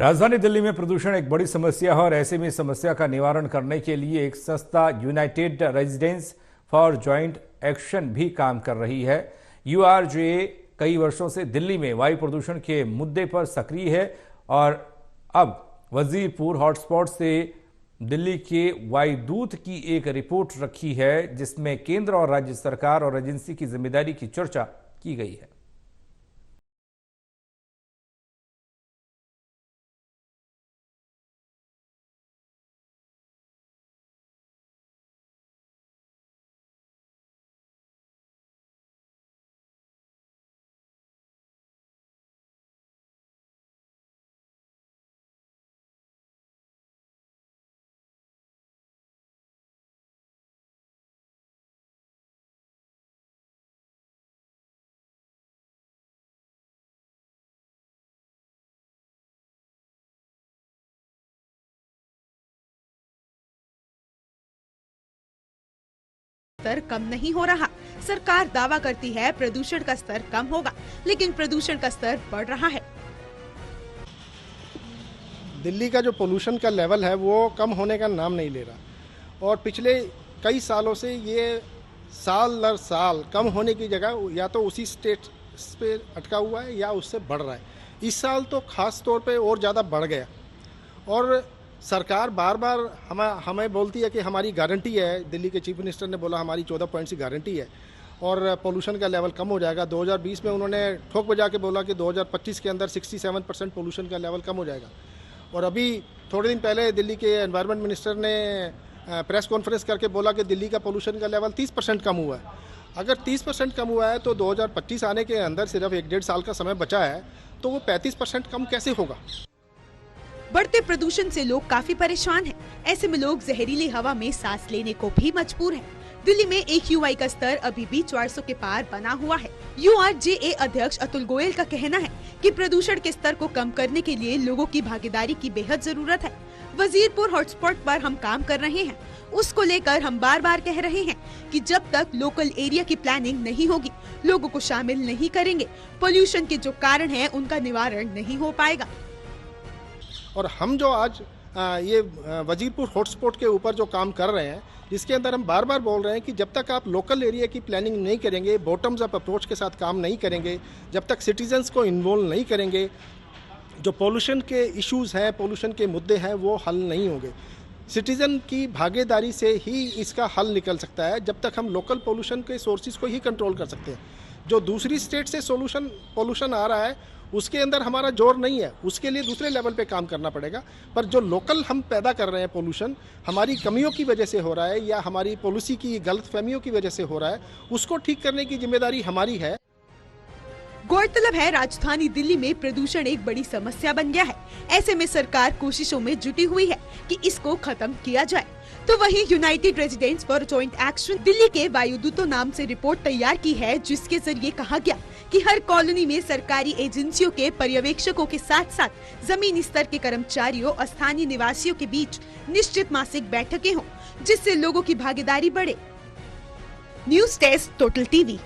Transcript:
राजधानी दिल्ली में प्रदूषण एक बड़ी समस्या है और ऐसे में इस समस्या का निवारण करने के लिए एक संस्था United residents for joint action भी काम कर रही है। यूआरजेए कई वर्षों से दिल्ली में वायु प्रदूषण के मुद्दे पर सक्रिय है और अब वजीरपुर हॉटस्पॉट से दिल्ली के वायुदूत की एक रिपोर्ट रखी है जिसमें केंद्र और राज्य सरकार और एजेंसी की जिम्मेदारी की चर्चा की गई है। स्तर कम नहीं हो रहा। सरकार दावा करती है प्रदूषण का स्तर कम होगा, लेकिन प्रदूषण का स्तर बढ़ रहा है। दिल्ली का जो पोल्यूशन का लेवल है वो कम होने का नाम नहीं ले रहा और पिछले कई सालों से ये साल दर साल कम होने की जगह या तो उसी स्टेट पे अटका हुआ है या उससे बढ़ रहा है। इस साल तो खास तौर पे और ज़्यादा बढ़ गया और सरकार बार बार हमें बोलती है कि हमारी गारंटी है। दिल्ली के चीफ मिनिस्टर ने बोला हमारी 14 पॉइंट्स की गारंटी है और पोल्यूशन का लेवल कम हो जाएगा। 2020 में उन्होंने ठोक बजा के बोला कि 2025 के अंदर 67% पोल्यूशन का लेवल कम हो जाएगा। और अभी थोड़े दिन पहले दिल्ली के एनवायरनमेंट मिनिस्टर ने प्रेस कॉन्फ्रेंस करके बोला कि दिल्ली का पोल्यूशन का लेवल 30% कम हुआ है। अगर 30% कम हुआ है तो 2025 आने के अंदर सिर्फ 1-1.5 साल का समय बचा है, तो वो 35% कम कैसे होगा। बढ़ते प्रदूषण से लोग काफी परेशान हैं। ऐसे में लोग जहरीली हवा में सांस लेने को भी मजबूर हैं। दिल्ली में AQI का स्तर अभी भी 400 के पार बना हुआ है। URJA अध्यक्ष अतुल गोयल का कहना है कि प्रदूषण के स्तर को कम करने के लिए लोगों की भागीदारी की बेहद जरूरत है। वजीरपुर हॉटस्पॉट पर हम काम कर रहे हैं। उसको लेकर हम बार बार कह रहे हैं कि जब तक लोकल एरिया की प्लानिंग नहीं होगी, लोगों को शामिल नहीं करेंगे, पोल्यूशन के जो कारण है उनका निवारण नहीं हो पाएगा। और हम जो आज ये वजीरपुर हॉटस्पॉट के ऊपर जो काम कर रहे हैं, जिसके अंदर हम बार बार बोल रहे हैं कि जब तक आप लोकल एरिया की प्लानिंग नहीं करेंगे, बॉटम्स अप अप्रोच के साथ काम नहीं करेंगे, जब तक सिटीजन्स को इन्वॉल्व नहीं करेंगे, जो पोल्यूशन के इश्यूज़ हैं, पोल्यूशन के मुद्दे हैं, वो हल नहीं होंगे। सिटीज़न की भागीदारी से ही इसका हल निकल सकता है। जब तक हम लोकल पोल्यूशन के सोर्सेज को ही कंट्रोल कर सकते हैं। जो दूसरी स्टेट से पोल्यूशन आ रहा है उसके अंदर हमारा जोर नहीं है, उसके लिए दूसरे लेवल पे काम करना पड़ेगा। पर जो लोकल हम पैदा कर रहे हैं पोल्यूशन, हमारी कमियों की वजह से हो रहा है या हमारी पॉलिसी की गलतफहमियों की वजह से हो रहा है, उसको ठीक करने की जिम्मेदारी हमारी है। गौरतलब है राजधानी दिल्ली में प्रदूषण एक बड़ी समस्या बन गया है। ऐसे में सरकार कोशिशों में जुटी हुई है कि इसको खत्म किया जाए। तो वहीं United residents for joint action Delhi के वायुदूतों नाम से रिपोर्ट तैयार की है, जिसके जरिए कहा गया कि हर कॉलोनी में सरकारी एजेंसियों के पर्यवेक्षकों के साथ साथ जमीनी स्तर के कर्मचारियों और स्थानीय निवासियों के बीच निश्चित मासिक बैठकें हों, जिससे लोगों की भागीदारी बढ़े। News desk total TV.